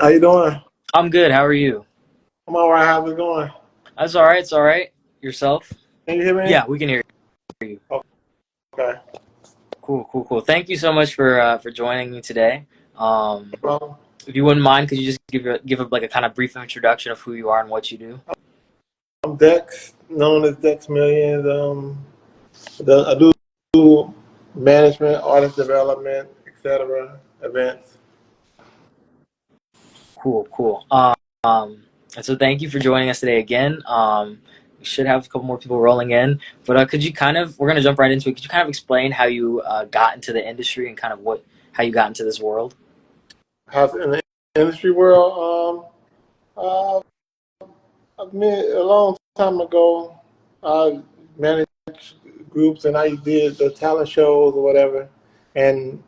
How you doing? I'm good. How are you? I'm all right. How's it going? That's all right. It's all right. Yourself? Can you hear me? Yeah, we can hear you. Okay. Cool, cool, cool. Thank you so much for joining me today. Um, Well, if you wouldn't mind, could you just give like a kind of brief introduction of who you are and what you do? I'm Dex, known as Dex Million. I do management, artist development, etc. events. Cool, cool. And so thank you for joining us today again. We should have a couple more people rolling in, but could you we're gonna jump right into it. Could you kind of explain how you got into the industry and kind of how you got into this world? How's in the industry world? I've met a long time ago. I managed groups and I did the talent shows or whatever, and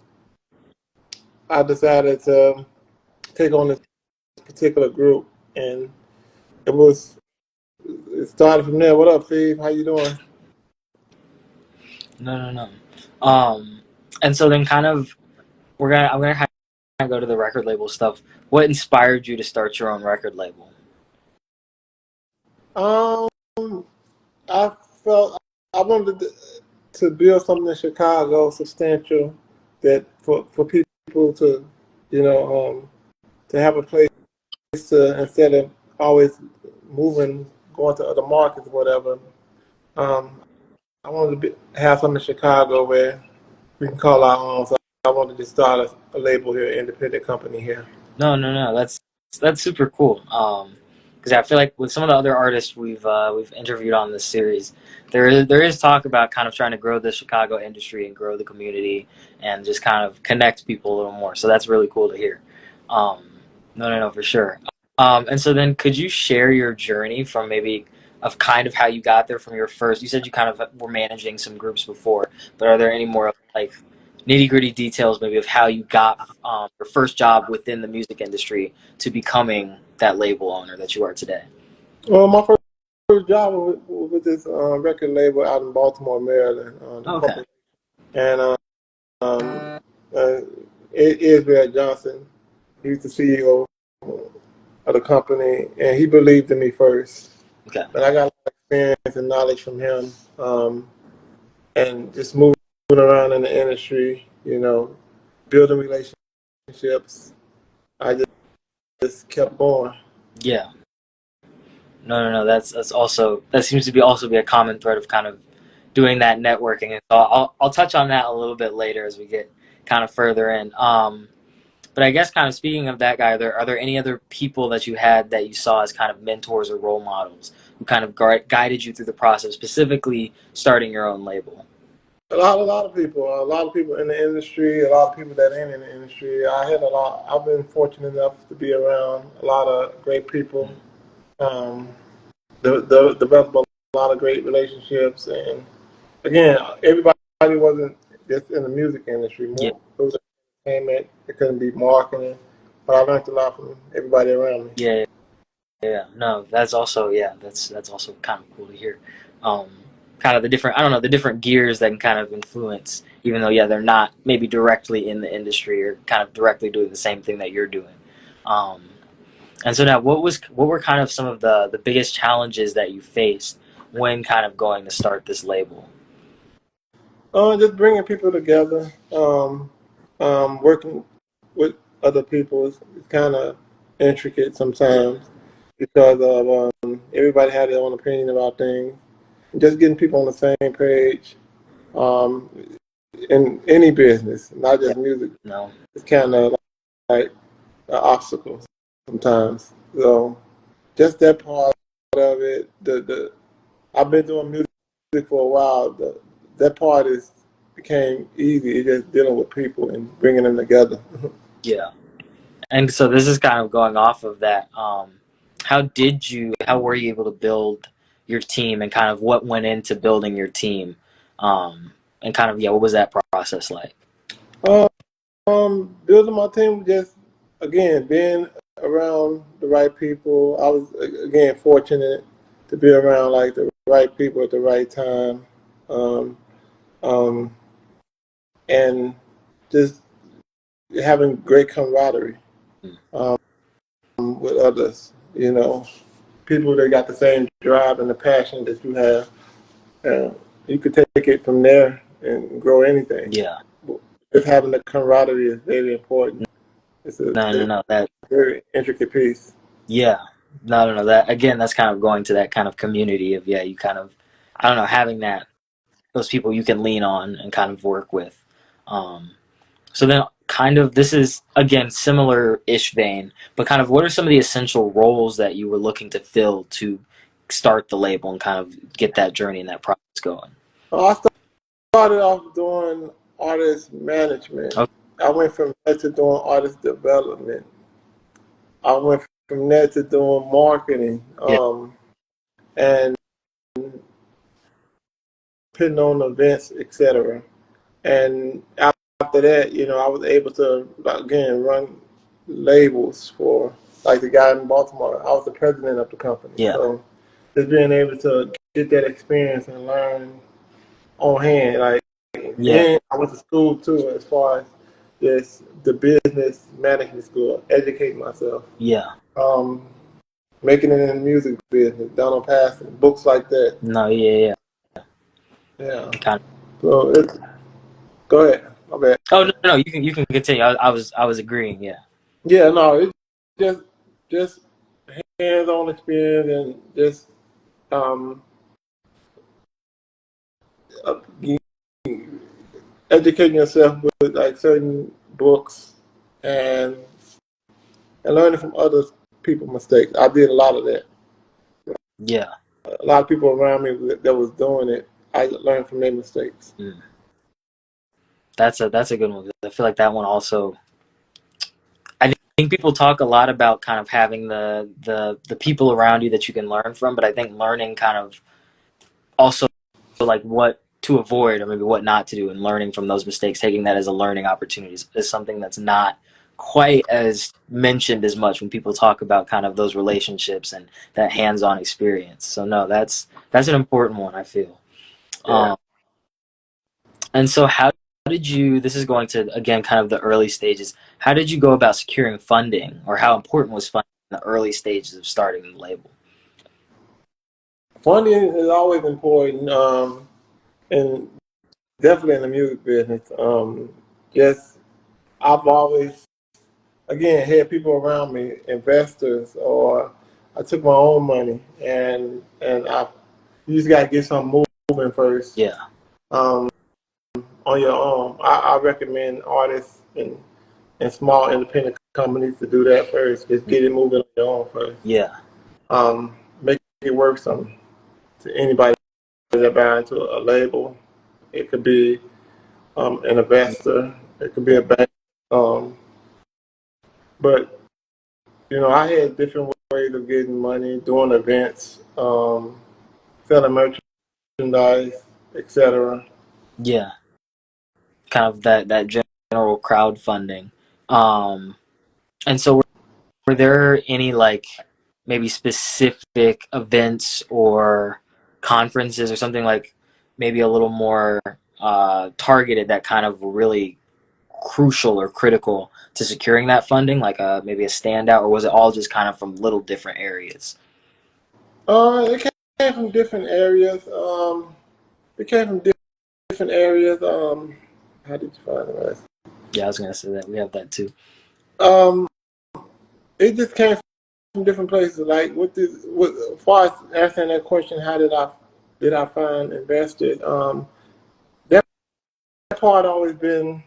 I decided to take on this particular group, and it was it started from there. What up, Steve? How you doing? No, no, no. Um, and so then kind of I'm gonna kind of go to the record label stuff. What inspired you to start your own record label? Um, I felt I wanted to build something in Chicago substantial that for people to, you know, to have a place to instead of always moving, going to other markets, or whatever. Um, I wanted to have something in Chicago where we can call our own. So I wanted to start a label here, an independent company here. No, no, no. That's super cool. Because I feel like with some of the other artists we've interviewed on this series, there is talk about kind of trying to grow the Chicago industry and grow the community and just kind of connect people a little more. So that's really cool to hear. Um, no, no, no, for sure. And so then could you share your journey from maybe of kind of how you got there from your first? You said you kind of were managing some groups before, but are there any more like nitty gritty details maybe of how you got your first job within the music industry to becoming that label owner that you are today? Well, my first job was with this record label out in Baltimore, Maryland, the Okay. corporate, and um, uh, Israel Johnson. He's the CEO of the company, and he believed in me first. Okay. And I got a lot of experience and knowledge from him, and just moving around in the industry, building relationships. I just kept going. Yeah. No, no, no. That's also that seems to be also be a common thread of kind of doing that networking. And so I'll touch on that a little bit later as we get kind of further in. But I guess kind of speaking of that guy, are there any other people that you had that you saw as kind of mentors or role models who kind of guided you through the process, specifically starting your own label? A lot of people in the industry, a lot of people that ain't in the industry. I've been fortunate enough to be around a lot of great people. Um, Developed a lot of great relationships, and again, everybody wasn't just in the music industry. Yeah, More it was entertainment. It couldn't be marketing, but I learned a lot from everybody around me. yeah, yeah. No, that's also that's also kind of cool to hear. Um, Kind of the different I don't know the different gears that can kind of influence, even though they're not maybe directly in the industry or kind of directly doing the same thing that you're doing. Um, and so now, what were kind of some of the biggest challenges that you faced when kind of going to start this label? Just bringing people together, working with other people is kind of intricate sometimes because of everybody had their own opinion about things. Just getting people on the same page um, in any business, not Yeah, just music, no, it's kind of like an obstacle sometimes. So just that part of it, the I've been doing music for a while. That part is became easy. It's just dealing with people and bringing them together. yeah. And so this is kind of going off of that. How were you able to build your team and kind of what went into building your team? And kind of, yeah, what was that process like? Building my team just again being around the right people. I was again fortunate to be around like the right people at the right time, um, um, and just having great camaraderie. Um, with others. People that got the same drive and the passion that you have. You could take it from there and grow anything. Yeah. Just having the camaraderie is very important. It's a No. That. very intricate piece. Yeah. No. That again. That's kind of going to that kind of community of you kind of, I don't know, having those people you can lean on and kind of work with. So then, kind of, this is again similar-ish vein, but kind of, what are some of the essential roles that you were looking to fill to start the label and kind of get that journey and that process going? I started off doing artist management. Okay. I went from there to doing artist development. I went from there to doing marketing, Yeah. and putting on events, etc. And after that, I was able to again run labels for like the guy in Baltimore. I was the president of the company, Yeah. so just being able to get that experience and learn on hand, like. Yeah. And I went to school too, as far as the business management school, educating myself. Yeah. Making it in the music business, down on passing, books like that. No. Yeah. Yeah. Kind of. So go ahead. My bad. Oh no. You can continue. I was agreeing. Yeah. Yeah, no, it's just hands-on experience and just um, uh, educating yourself with like certain books and learning from other people's mistakes. I did a lot of that. Yeah. A lot of people around me that was doing it, I learned from their mistakes. That's a good one. I feel like that one also. I think people talk a lot about kind of having the people around you that you can learn from, but I think learning kind of also like what to avoid or maybe what not to do, and learning from those mistakes, taking that as a learning opportunity is something that's not quite as mentioned as much when people talk about kind of those relationships and that hands-on experience. So no, that's an important one, I feel. Yeah. And so how did you, this is going to again kind of the early stages, how did you go about securing funding, or how important was funding in the early stages of starting the label? Funding is always important, and definitely in the music business. Just I've always, again, had people around me, investors, or I took my own money, and you just gotta get something moving first. Yeah. On your own, I recommend artists and small independent companies to do that first. Just get it moving on your own first. Yeah. Make it work some to anybody that buy into a label. It could be an investor. It could be a bank. But I had different ways of getting money, doing events, selling merchandise, etc. Yeah. Kind of that general crowdfunding. And so were there any like maybe specific events or conferences or something like maybe a little more targeted that kind of were really crucial or critical to securing that funding, like maybe a standout, or was it all just kind of from little different areas? It came from different areas. It came from different areas. How did you find the rest? Yeah, I was gonna say that we have that too. Um, it just came from different places. Like as far as answering that question, how did I find investors? That part always been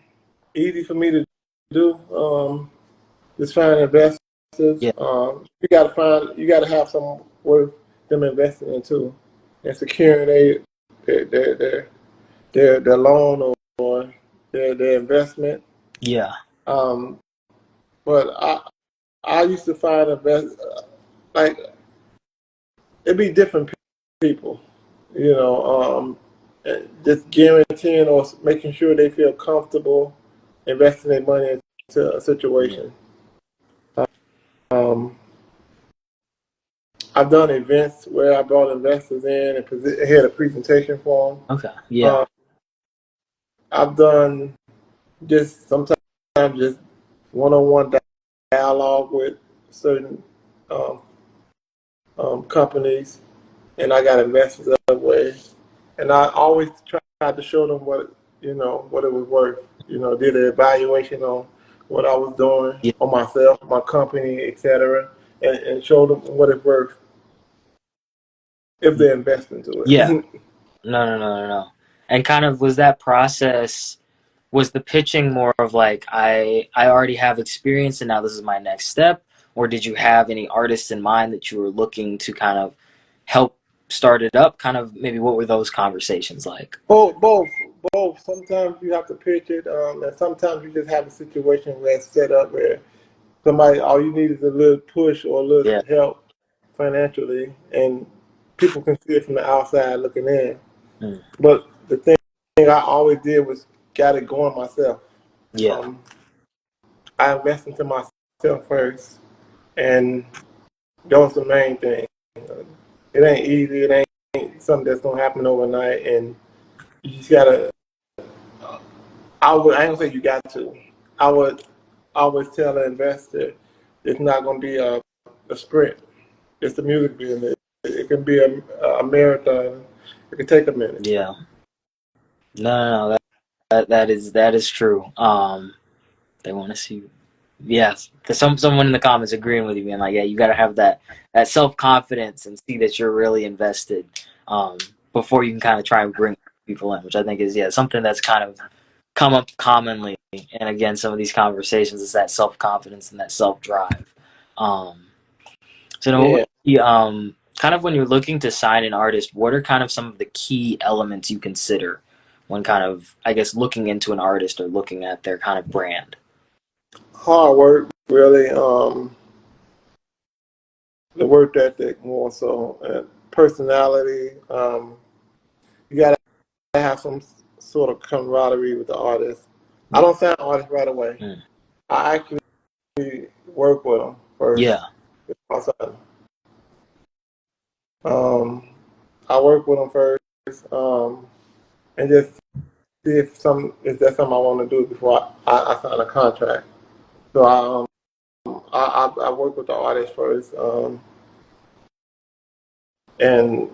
easy for me to do. Just find investors. Yeah. You gotta have some worth them investing into and securing their loan or their investment. Yeah. But I used to find like it'd be different people, just guaranteeing or making sure they feel comfortable investing their money into a situation. Um, I've done events where I brought investors in and had a presentation for them. Okay. Yeah. I've done just sometimes just one-on-one dialogue with certain um, companies, and I got investors that way. And I always tried to show them what it was worth. Did an evaluation on what I was doing Yeah. on myself, my company, etc., and show them what it's worth if they invest into Yeah. it. No. And kind of was that process, was the pitching more of like, I already have experience and now this is my next step? Or did you have any artists in mind that you were looking to kind of help start it up? Kind of maybe what were those conversations like? Both. Sometimes you have to pitch it, and sometimes you just have a situation where it's set up where somebody, all you need is a little push or a little Yeah. help financially, and people can see it from the outside looking in. Mm. But the thing I always did was got it going myself. Yeah. Um, I invest into myself first, and that was the main thing. It ain't easy. It ain't something that's gonna happen overnight, and you just gotta. I ain't gonna say you got to. I would always tell an investor, it's not gonna be a sprint. It's the music business. It can be a marathon. It can take a minute. Yeah. No. That is true. They want to see. Yes, because someone in the comments agreeing with you, being like, yeah, you got to have that self confidence and see that you're really invested, before you can kind of try and bring people in, which I think is something that's kind of come up commonly. And again, some of these conversations is that self confidence and that self drive. Um, so Yeah. kind of when you're looking to sign an artist, what are kind of some of the key elements you consider when kind of, I guess, looking into an artist or looking at their kind of brand? Hard work, really. The work ethic more so, and personality. You gotta have some sort of camaraderie with the artist. I Yeah. don't sign artists right away. Mm. I actually work with them Yeah. first. Um, I work with them first, and just see if that's something I want to do before I sign a contract. So I work with the artist first, and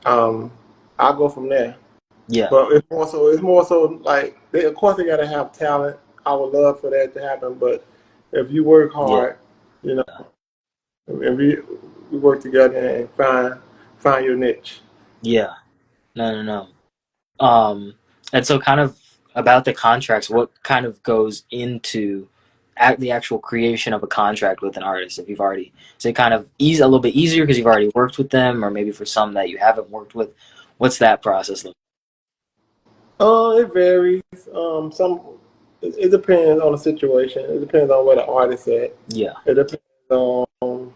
um, I go from there. Yeah. But it's more so like of course they gotta have talent. I would love for that to happen, but if you work Yeah. hard, you know, and we work together and find your niche. Yeah. No. And so kind of about the contracts, what kind of goes into the actual creation of a contract with an artist? If you've already, so it kind of a little bit easier because you've already worked with them, or maybe for some that you haven't worked with, what's that process like? It varies. It depends on the situation. It depends on where the artist at. Yeah. It depends on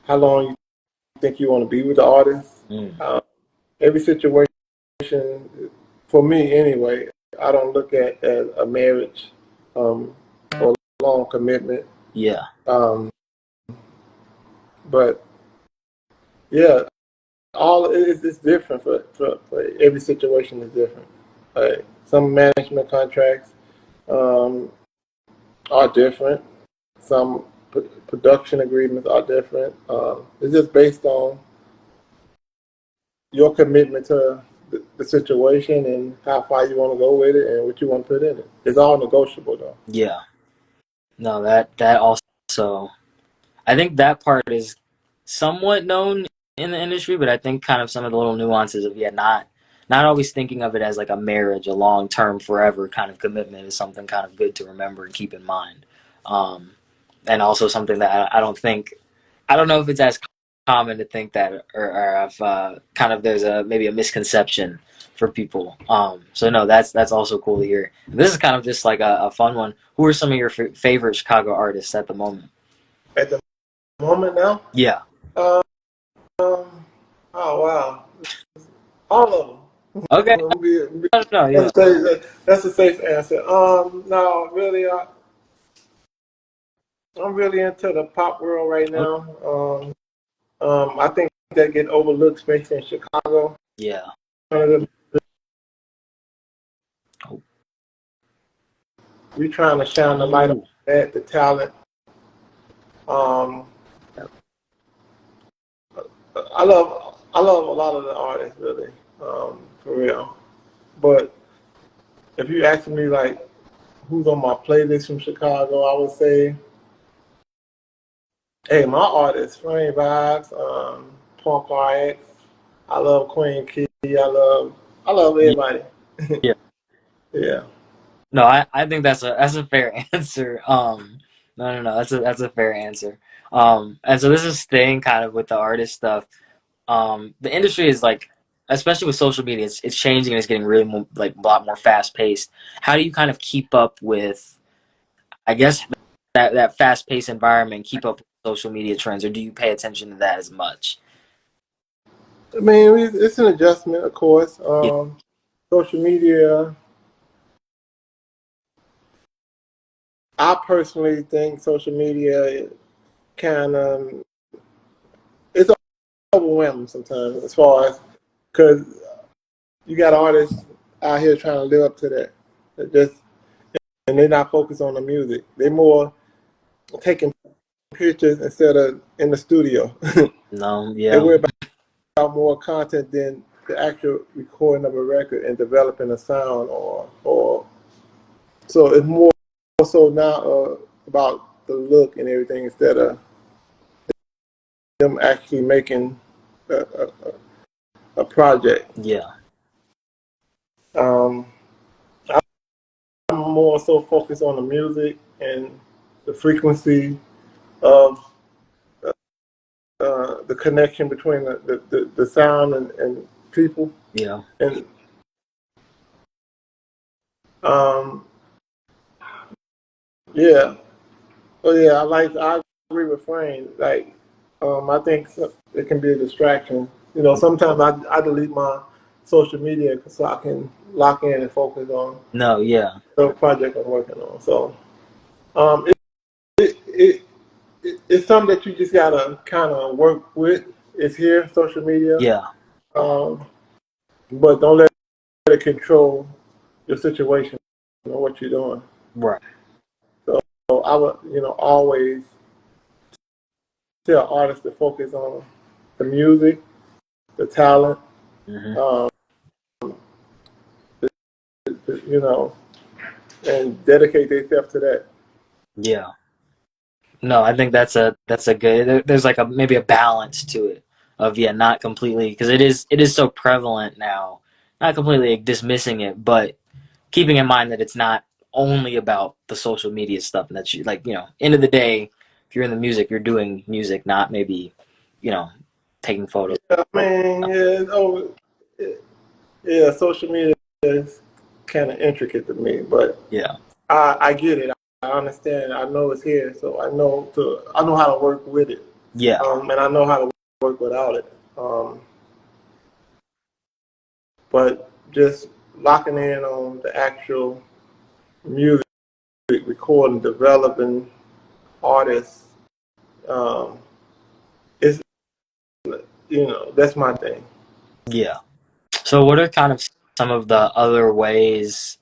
how long you think you want to be with the artist. Mm. Every situation, for me anyway, I don't look at as a marriage or a long commitment. Yeah. Um, but yeah, it's different for every situation is different. Some management contracts um, are different. Some production agreements are different. It's just based on your commitment to the situation and how far you want to go with it and what you want to put in it. It's all negotiable though. Yeah. No, that also, I think that part is somewhat known in the industry, but I think kind of some of the little nuances of not always thinking of it as like a marriage, a long term, forever kind of commitment is something kind of good to remember and keep in mind. Um, and also something that I don't know if it's as common to think that, or if kind of there's maybe a misconception for people. So no, that's also cool to hear. This is kind of just like a fun one. Who are some of your favorite Chicago artists at the moment? At the moment now, Yeah. um, oh wow, all of them. Okay. No. Yeah. That's a safe answer. No, really, I'm really into the pop world right Okay. now. I think that get overlooked, especially in Chicago. Yeah. Oh. We trying to shine the light on Oh. that, the talent. Um, I love a lot of the artists really, for real. But if you ask me like who's on my playlist from Chicago, I would say, hey, my artists, Flame Vibes, Punk RX. I love Queen Key. I love Yeah. everybody. Yeah. Yeah. No, I think that's a fair answer. No, that's a fair answer. And so this is staying kind of with the artist stuff. The industry is like, especially with social media, it's changing and it's getting really like a lot more fast paced. How do you kind of keep up with, I guess, that fast paced environment, keep up with social media trends, or do you pay attention to that as much? I mean, it's an adjustment, of course. Yeah, Social media. I personally think social media kind of it's overwhelming sometimes as far as because you got artists out here trying to live up to that. Just and they're not focused on the music. They're more taking pictures instead of in the studio. no, They yeah, worry about more content than the actual recording of a record and developing a sound or so it's more so now about the look and everything instead of them actually making a, a, a project. yeah, Um, I'm more so focused on the music and the frequency of the connection between the sound and people. yeah, And um, yeah, oh yeah, I agree with Frame. Like, I think it can be a distraction. You know, sometimes I delete my social media so I can lock in and focus on no, yeah, the project I'm working on. So um, it, it, it, it's something that you just gotta kind of work with. It's here, social media, yeah, um, but don't let it control your situation or what you're doing. right, So I would, always tell artists to focus on the music, the talent, hmm, um, you know, and dedicate themselves to that. yeah. No, I think that's a good. There's like a maybe a balance to it of yeah, not completely because it is so prevalent now. Not completely like, dismissing it, but keeping in mind that it's not only about the social media stuff and that you like end of the day, if you're in the music, you're doing music, not maybe you know taking photos. I mean, yeah, yeah, social media is kind of intricate to me, but Yeah, I get it. I understand. I know it's here, so I know how to work with it, yeah, and I know how to work without it. But just locking in on the actual music, recording, developing artists, um, is that's my thing. yeah. So what are kind of some of the other ways,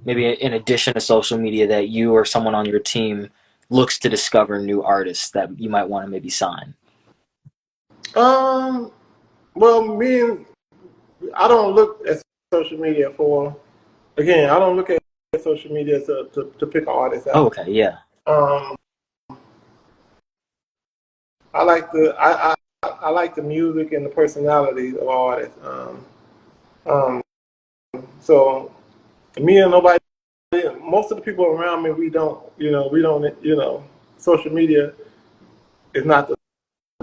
maybe in addition to social media, that you or someone on your team looks to discover new artists that you might want to maybe sign? Um, well, I don't look at social media for again. I don't look at social media to pick an artist Oh, out. okay, yeah, Um, I like I like the music and the personalities of artists. Um, so me and nobody, most of the people around me, we don't, social media is not the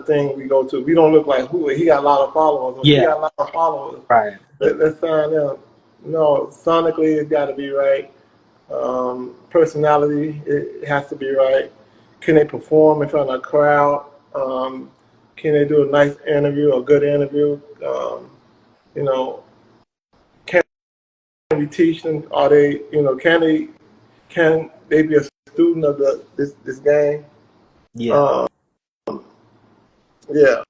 thing we go to. We don't look like who he got a lot of followers or she yeah, got a lot of followers. right, Let's sign them. No, sonically it's got to be right. Personality, it has to be right. Can they perform in front of a crowd? Can they do a nice interview, a good interview? You know, can we teach them? Are they, can they be a student of this game? yeah, Um, yeah.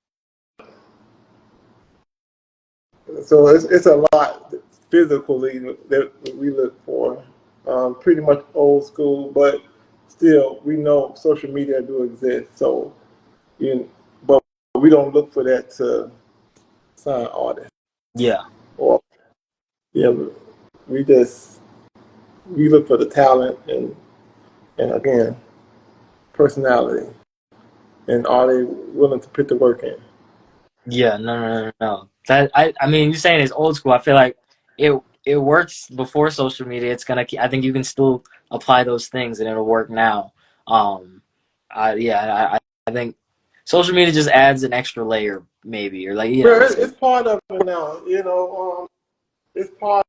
So it's a lot physically that we look for. Pretty much old school, but still we know social media do exist. So but we we don't look for that to sign artists. Yeah. Or yeah, we just we look for the talent and again personality, and are they willing to put the work in? Yeah, no. That I mean, you're saying it's old school. I feel like it works before social media. It's gonna. I think you can still apply those things and it'll work now. Um, I think social media just adds an extra layer, maybe, or like Well, it's part of it now. It's part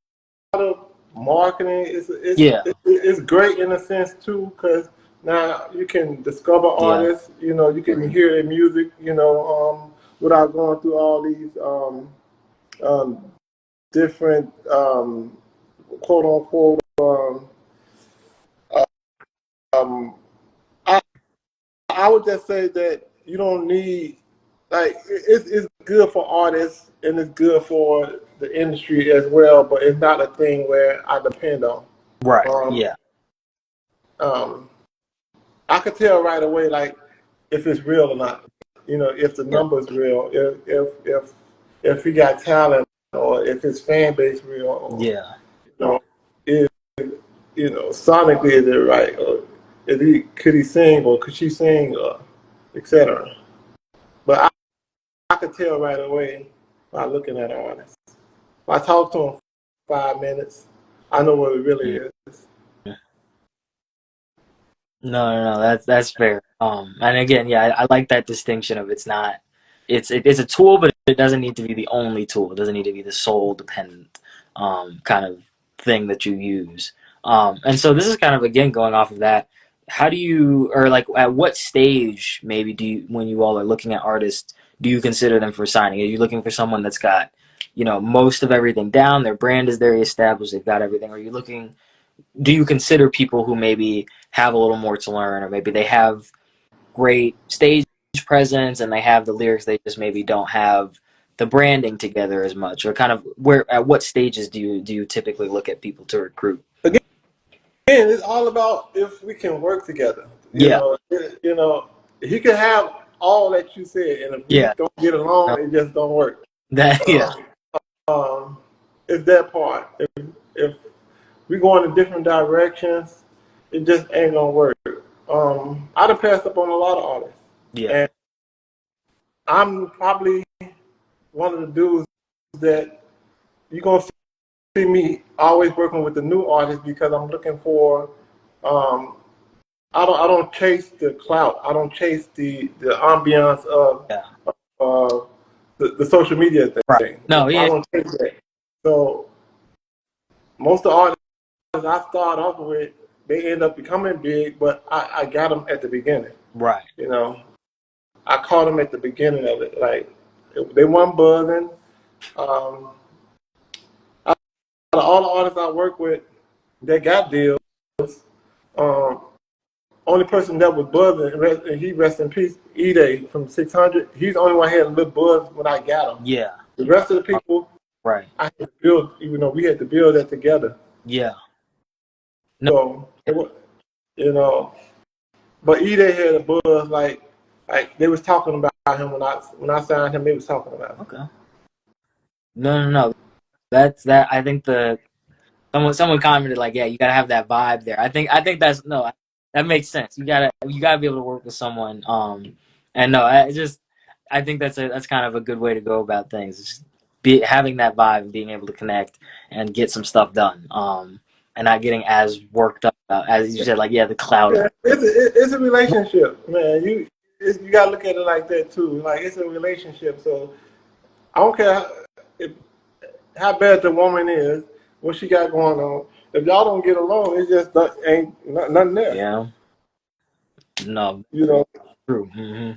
of marketing. yeah, It's great in a sense too, because now you can discover yeah, artists. You can hear their music. Without going through all these um, different quote unquote. Um, I I would just say that you don't need like it's good for artists and it's good for the industry as well, but it's not a thing where I depend on. right, Um, yeah, um, I could tell right away, like if it's real or not. If the yeah, numbers real, if he got talent, or if his fan base real, or yeah, you know, if sonically is it right, or could he sing, or could she sing, or etc. But I could tell right away by looking at an artist. If I talk to him 5 minutes, I know what it really mm. is. No. That's fair. And again, yeah, I like that distinction of it's not. It's a tool, but it doesn't need to be the only tool. It doesn't need to be the sole dependent kind of thing that you use. And so this is kind of again going off of that. How do you, or like at what stage maybe do you, when you all are looking at artists, do you consider them for signing? Are you looking for someone that's got, most of everything down, their brand is very established, they've got everything? Are you looking, do you consider people who maybe have a little more to learn, or maybe they have great stage presence and they have the lyrics, they just maybe don't have the branding together as much, or kind of where at what stages do you typically look at people to recruit? Again, it's all about if we can work together. Yeah, He can have all that you said, and if we yeah, don't get no, along, it just don't work. that yeah, Um, it's that part. If we go in different directions, it just ain't gonna work. I done passed up on a lot of artists, yeah, and I'm probably one of the dudes that you're gonna see me always working with the new artists because I'm looking for. Um, I don't chase the clout. I don't chase the ambiance of yeah, uh, the social media right, thing. no, I yeah, don't chase that. So most of the artists I start off with, they end up becoming big, but I got them at the beginning. right, You know, I caught them at the beginning of it. Like they weren't buzzing. Um, Out of all the artists I work with that got deals, um, only person that was buzzing, and he rest in peace, E-Day from 600. He's the only one who had a little buzz when I got him. yeah, The rest of the people, right, I had to build, even though we had to build that together. yeah, no, So, you know, but E-Day had a buzz like they was talking about him when I signed him. They was talking about him. okay, no, that's that. I think the someone commented like, yeah, you gotta have that vibe there. I think that's no, that makes sense. You gotta be able to work with someone. And no, I think that's kind of a good way to go about things. Just having that vibe, being able to connect and get some stuff done. And not getting as worked up as you said, like yeah, the cloud. Yeah, it's a relationship, man. You gotta look at it like that too. Like it's a relationship. So I don't care how bad the woman is, what she got going on. If y'all don't get along, it just ain't nothing there. Yeah, no, You know. true.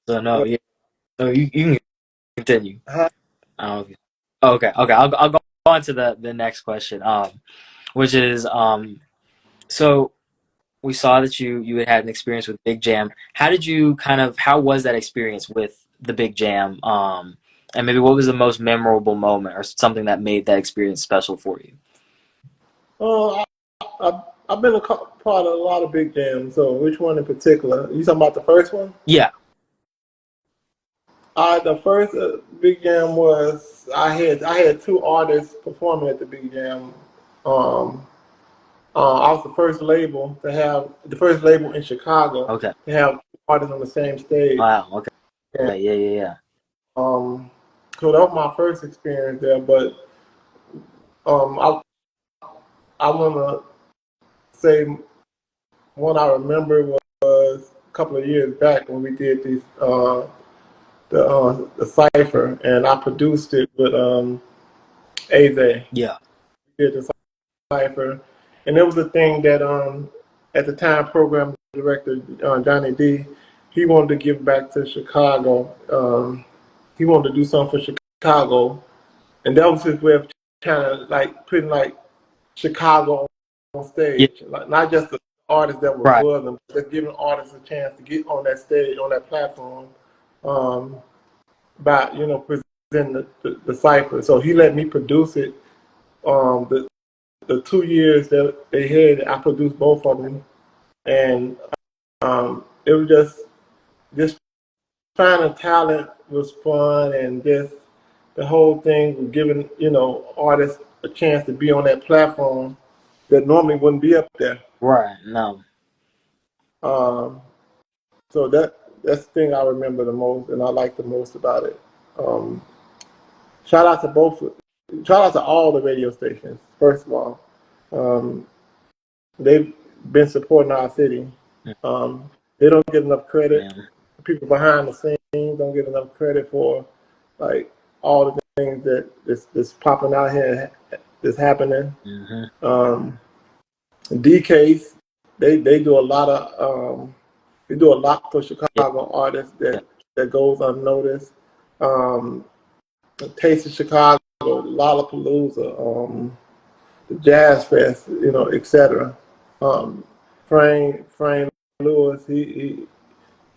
So no, yeah. So you can continue. Uh, Okay. Okay. I'll go on to the next question. Which is so we saw that you had an experience with Big Jam. How was that experience with the Big Jam? And maybe what was the most memorable moment or something that made that experience special for you? uh, I've been part of a lot of big jams. So which one in particular? You talking about the first one? Yeah. The first big jam was I had two artists performing at the big jam. Um, I was the first label in Chicago Okay. to have two artists on the same stage. Wow. Okay. And, Yeah. Yeah. Yeah. um, so that was my first experience there. But um, I I want to say one I remember was a couple of years back when we did the cipher, and I produced it with AZ. Yeah. Did the cipher, and it was a thing that at the time program director Johnny D, he wanted to give back to Chicago. He wanted to do something for Chicago, and that was his way of kind of like putting like Chicago on Yeah. stage, like not just the artists that were Right. buzzing, but just giving artists a chance to get on that stage, on that platform, um, by presenting the cipher. So he let me produce it. The 2 years that they had, I produced both of them, and it was just finding talent was fun, and just the whole thing was giving artists a chance to be on that platform that normally wouldn't be up there. Right. No. Um, so that's the thing I remember the most, and I like the most about it. Um, shout out to both. Shout out to all the radio stations. First of all, um, they've been supporting our city. They don't get enough credit. Man. People behind the scenes don't get enough credit for like all the things that's popping out here that's happening. Hmm. Um, DKs, they do a lot they do a lot for Yeah. Chicago artists Yeah. that goes unnoticed. Um, Taste of Chicago, Lollapalooza, the Jazz Fest, etc. Um, Frank Lewis,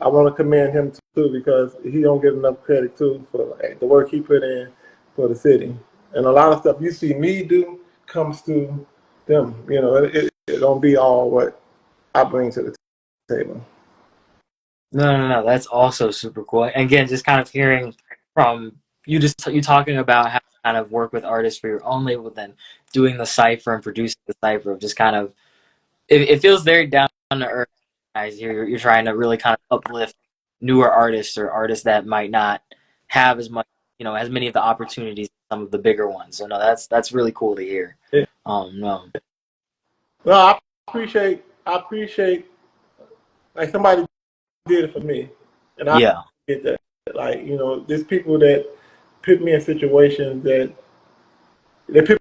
I want to commend him too because he don't get enough credit too for the work he put in for the city. And a lot of stuff you see me do comes to them. It don't be all what I bring to the table. No, no, no. That's also super cool. And again, just kind of hearing from you, you talking about how to kind of work with artists for your own label, then doing the cipher and producing the cipher, of just kind of it feels very down to earth. Guys, you're trying to really kind of uplift newer artists or artists that might not have as much, as many of the opportunities as some of the bigger ones. So no, that's really cool to hear. Yeah. No, No, I appreciate like somebody did it for me, and I yeah, get that. Like there's people that put me in situations that they put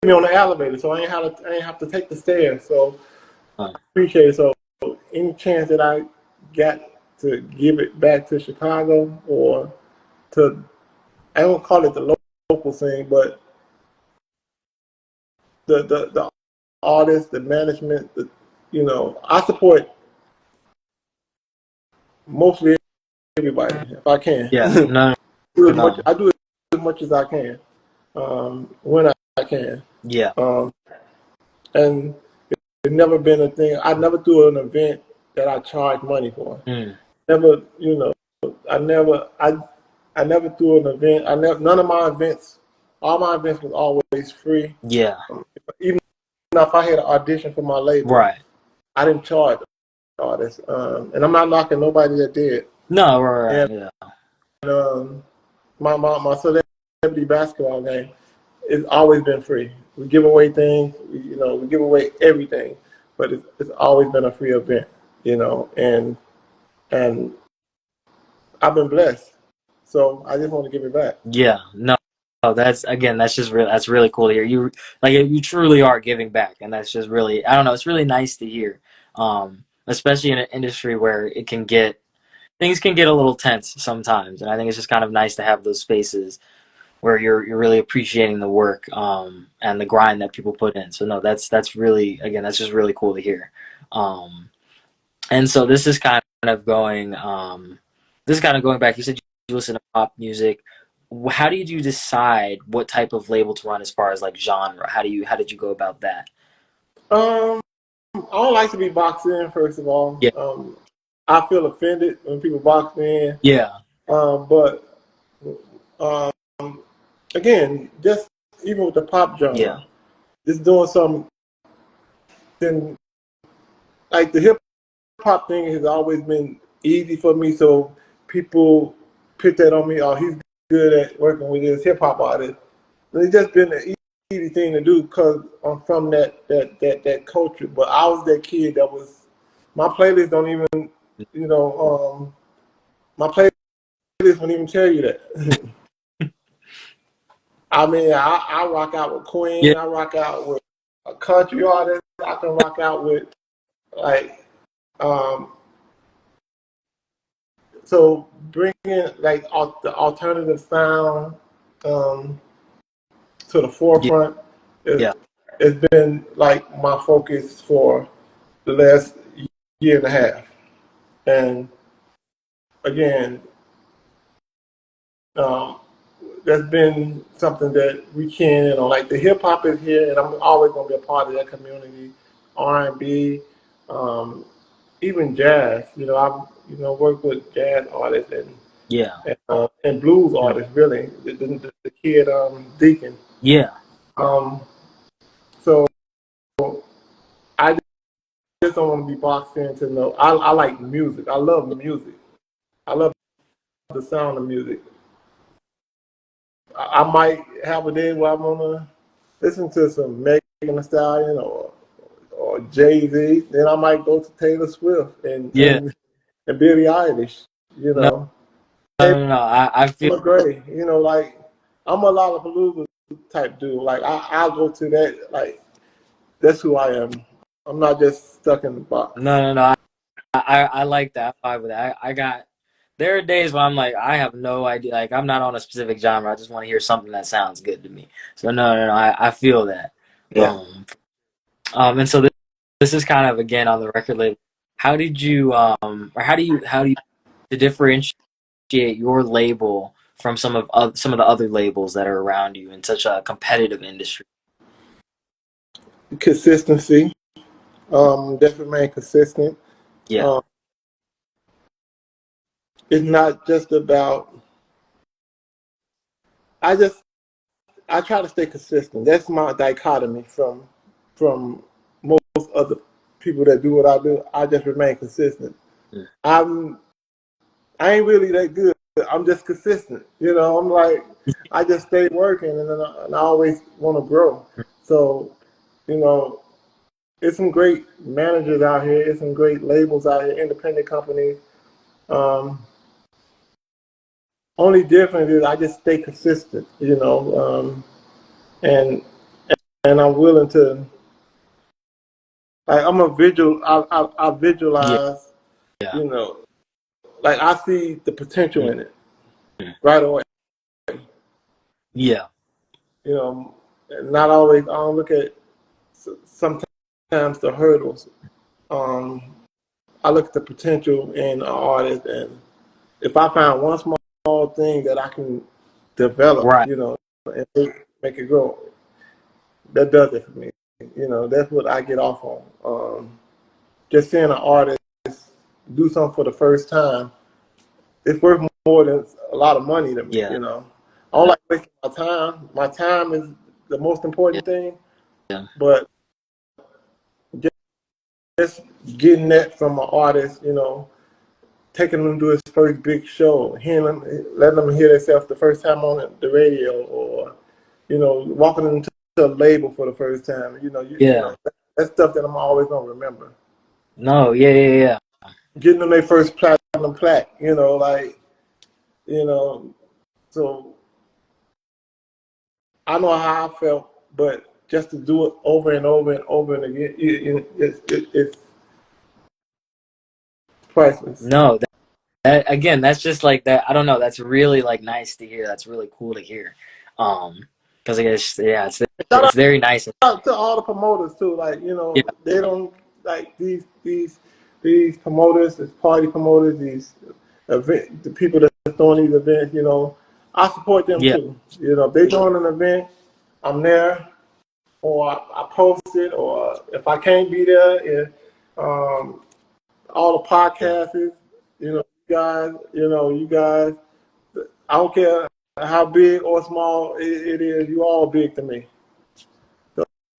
me on the elevator, so I ain't have to take the stairs. So uh, appreciate it. So any chance that I got to give it back to Chicago or to, I don't call it the local scene, but the artists, the management, I support mostly everybody if I can. yeah, no, no, I do as much as I can when I can, yeah, um, and it's never been a thing. I never do an event that I charge money for. mm, Never, I never, I never threw an event. None of my events, all my events was always free. yeah, Even if I had an audition for my label, right. I didn't charge the artists. And I'm not knocking nobody that did. No, right, And yeah, my celebrity basketball game, it's always been free. We give away things, we give away everything, but it's always been a free event, and I've been blessed. So I just want to give it back. yeah, no. Oh, that's really cool to hear. You truly are giving back, and that's just really, I don't know, it's really nice to hear. Especially in an industry where things can get a little tense sometimes, and I think it's just kind of nice to have those spaces where you're really appreciating the work, and the grind that people put in. So no, that's really, again, that's just really cool to hear. Um, and so this is kind of going back. You said you listen to pop music. How did you decide what type of label to run as far as like genre? How did you go about that? Um, I don't like to be boxed in. First of all, Yeah, I feel offended when people box me in. yeah, But um, again, just even with the pop Yeah. genre, just doing something. Then like the hip hop thing has always been easy for me. So people put that on me. Oh, he's good at working with his hip hop artist. And it's just been an easy thing to do because I'm from that culture. But I was that kid that was my playlist don't even my playlist won't even tell you that. I mean, I rock out with Yeah. Queen. I rock out with a country artist. I can rock out with like um, so bringing like the alternative sound um, to the Yeah. forefront is Yeah. has been like my focus for the last year and a half. And again, um, that's been something that we can, like the hip hop is here, and I'm always gonna be a part of that community. R&B, um, even jazz. I've worked with jazz artists Yeah. and blues Mm. artists. Really, the kid Deacon. Yeah. Um, so I just don't want to be boxed into no. I like music. I love music. I love the sound of music. I might have a day where I'm gonna listen to some Megan Thee Stallion or Jay Z. Then I might go to Taylor Swift Yeah. and Billie Eilish. You No, know, no, Taylor no, no. I feel McGray. Like I'm a Lollapalooza type dude. Like I'll go to that. Like that's who I am. I'm not just stuck in the box. no, no, no. I like that. I vibe with that. I got. There are days where I'm like, I have no idea. Like, I'm not on a specific genre. I just want to hear something that sounds good to me. So no, no, no. I feel that. Yeah. And so this is kind of again on the record label. How did you or how do you to differentiate your label from some of the other labels that are around you in such a competitive industry? Consistency. Definitely remain consistent. Yeah. Um, it's not just about. I just I try to stay consistent. That's my dichotomy from most other people that do what I do. I just remain consistent. Mm. I'm I ain't really that good. I'm just consistent. I'm like I just stay working and I always want to grow. So you know, it's some great managers out here. It's some great labels out here, independent companies. Um, Only difference is I just stay consistent. And and I'm willing to. Like I'm a visual. I Yeah. visualize. Yeah. You know, like I see the potential Mm. in it right away. Yeah. And not always. I don't look at sometimes the hurdles. Um, I look at the potential in an artist, and if I find one small thing that I can develop, Right. and make it grow, that does it for me. That's what I get off on. Just seeing an artist do something for the first time, it's worth more than a lot of money to me. Yeah. I don't like wasting my time. My time is the most Yeah. important thing, Yeah. but just getting that from an artist, taking them to his first big show, hearing them, letting them hear themselves the first time on the radio, or walking into a label for the first time. Yeah. That's stuff that I'm always gonna remember. No. Yeah. Yeah. Yeah. Getting them their first platinum plaque, like you know. So I know how I felt, but just to do it over and over and over and again, it's priceless. No. Again, that's just like that. I don't know. That's really like nice to hear. That's really cool to hear. Because I guess yeah, Shout it's very nice. out to all the promoters too. Like Yeah. they don't like these promoters, these party promoters, these the people that's doing these events. I support them Yeah. too. If they doing an event, I'm there, or I post it, or if I can't be there, um, all the Yeah. podcasts, you guys, I don't care how big or small it is. You all big to me.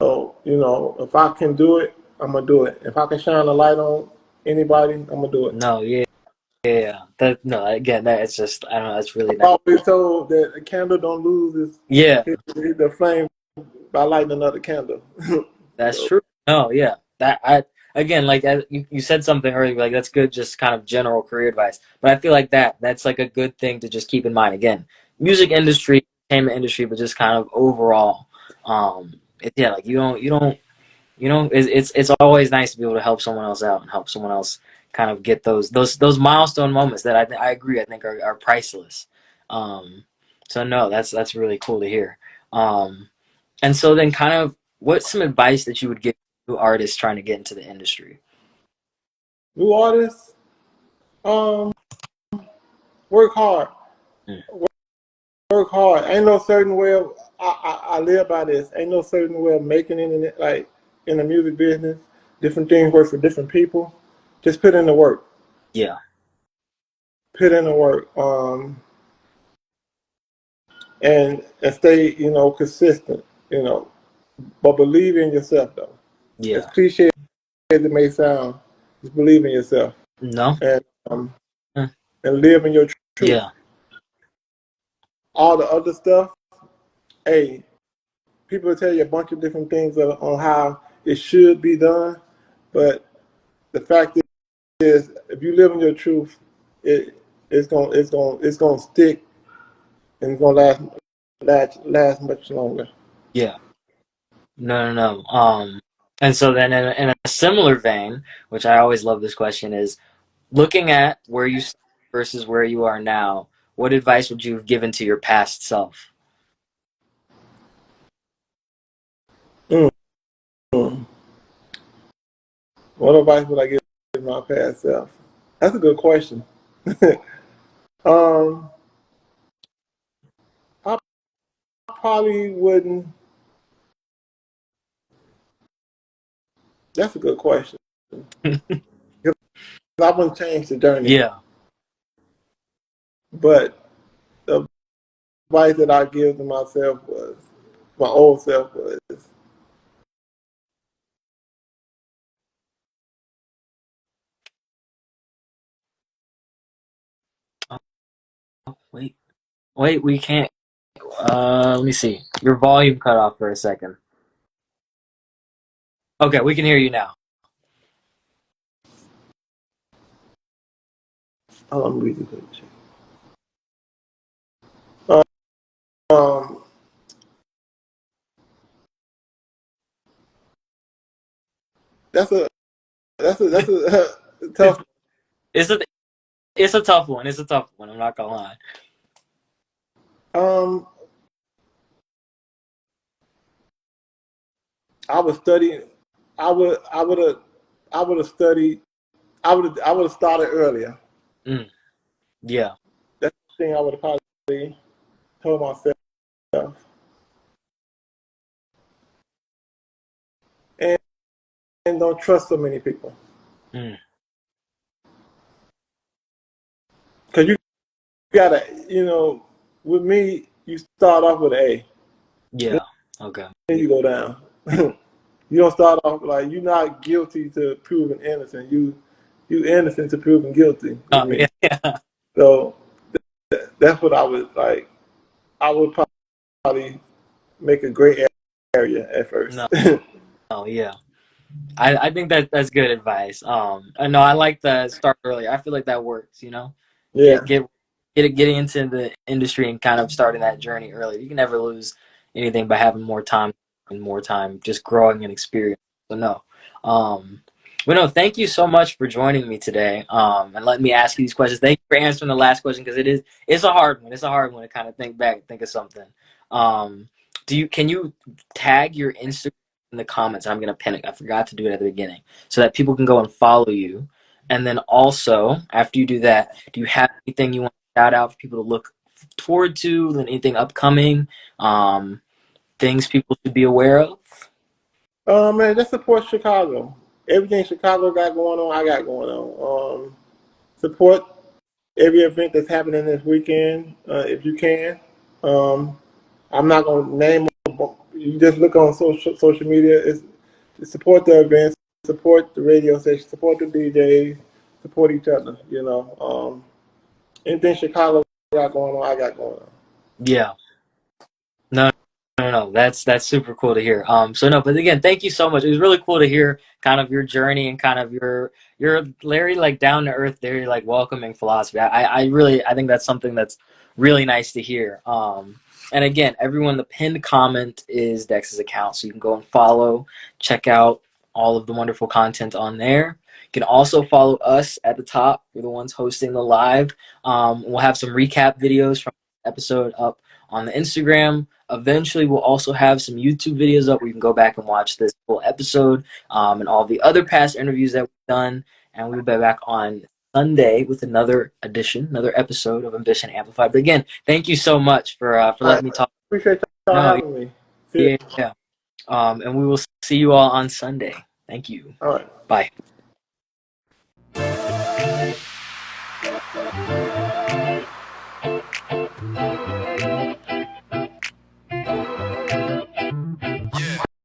So if I can do it, I'm gonna do it. If I can shine a light on anybody, I'm gonna do it. No, yeah, yeah. That no, again, that it's just I don't know. It's really nice. I've always told that a candle don't lose Yeah, the flame by lighting another candle. that's So true. No, yeah. That I again, like you said something earlier, like that's good, just kind of general career advice. But I feel like that's like a good thing to just keep in mind. Again, music industry, entertainment industry, but just kind of overall. Yeah, like it's always nice to be able to help someone else out and help someone else kind of get those milestone moments that I agree I think are priceless. Um, so no, that's really cool to hear. And so then kind of what's some advice that you would give to artists trying to get into the industry? new artists, um, work hard. Mm, Work hard. Ain't no certain way of I live by this. Ain't no certain way of making it in it, like in the music business. Different things work for different people. Just put in the work. yeah, Put in the work. And stay, consistent, but believe in yourself though. As yeah. cliche as it may sound, just believe in yourself No? and um, Mm, and live in your truth. yeah, All the other stuff, hey, people will tell you a bunch of different things on how it should be done, but the fact is, if you live in your truth, it's gonna stick and it's gonna last much longer. yeah. No, no, no. And so then in a similar vein, which I always love this question is looking at where you started versus where you are now, what advice would you have given to your past self? Mm. What advice would I give my past self? That's a good question. um, I probably wouldn't. That's a good question. I wouldn't change the journey, Yeah. but the advice that I give to myself was, my old self was, Oh, wait. Wait, we can't. Let me see. Your volume cut off for a second. Okay, we can hear you now. I'm really good. Um, um, that's a that's a tough. It's a it's a tough one. It's a tough one. I'm not gonna lie. Um, I was studying. I would have studied. I would have started earlier. Mm, yeah. That's the thing I would have probably told myself. And, and don't trust so many people. Mm, Because you gotta, with me, you start off with an A, yeah. Okay. then you go down. You don't start off like you're not guilty to proving innocent. You innocent to proving guilty with Oh yeah. me. Yeah. So that's what I would like. I would probably make a great area at first. No. No. Yeah. I think that's good advice. No, I like the start earlier. I feel like that works. You know, get Yeah. get getting into the industry and kind of starting that journey earlier. You can never lose anything by having more time and more time just growing and experience. So no, um, but no, thank you so much for joining me today. And let me ask you these questions. Thank you for answering the last question because it's a hard one. It's a hard one to kind of think back and think of something. Um, can you tag your Instagram in the comments? I'm gonna pin it. I forgot to do it at the beginning so that people can go and follow you. And then also, after you do that, do you have anything you want to shout out for people to look forward to? Anything upcoming? Um, things people should be aware of? Man, just support Chicago. Everything Chicago got going on, I got going on. Support every event that's happening this weekend, if you can. I'm not gonna name them. You just look on social media. Support the events, support the radio station, support the DJs, support each other. Anything Chicago got going on, I got going on. Yeah. No, no. That's super cool to hear. So no, but again, thank you so much. It was really cool to hear kind of your journey and kind of your Larry, like, down to earth, very like welcoming philosophy. I think that's something that's really nice to hear. And again, everyone, the pinned comment is Dex's account, so you can go and follow, check out all of the wonderful content on there. You can also follow us at the top. We're the ones hosting the live. We'll have some recap videos from the episode up on the Instagram. Eventually, we'll also have some YouTube videos up where you can go back and watch this full episode, and all the other past interviews that we've done. And we'll be back on Sunday with another episode of Ambition Amplified. But again, thank you so much for All right. letting me talk. Appreciate y'all No, having me. See ya. yeah. And we will see you all on Sunday. Thank you. All right. Bye.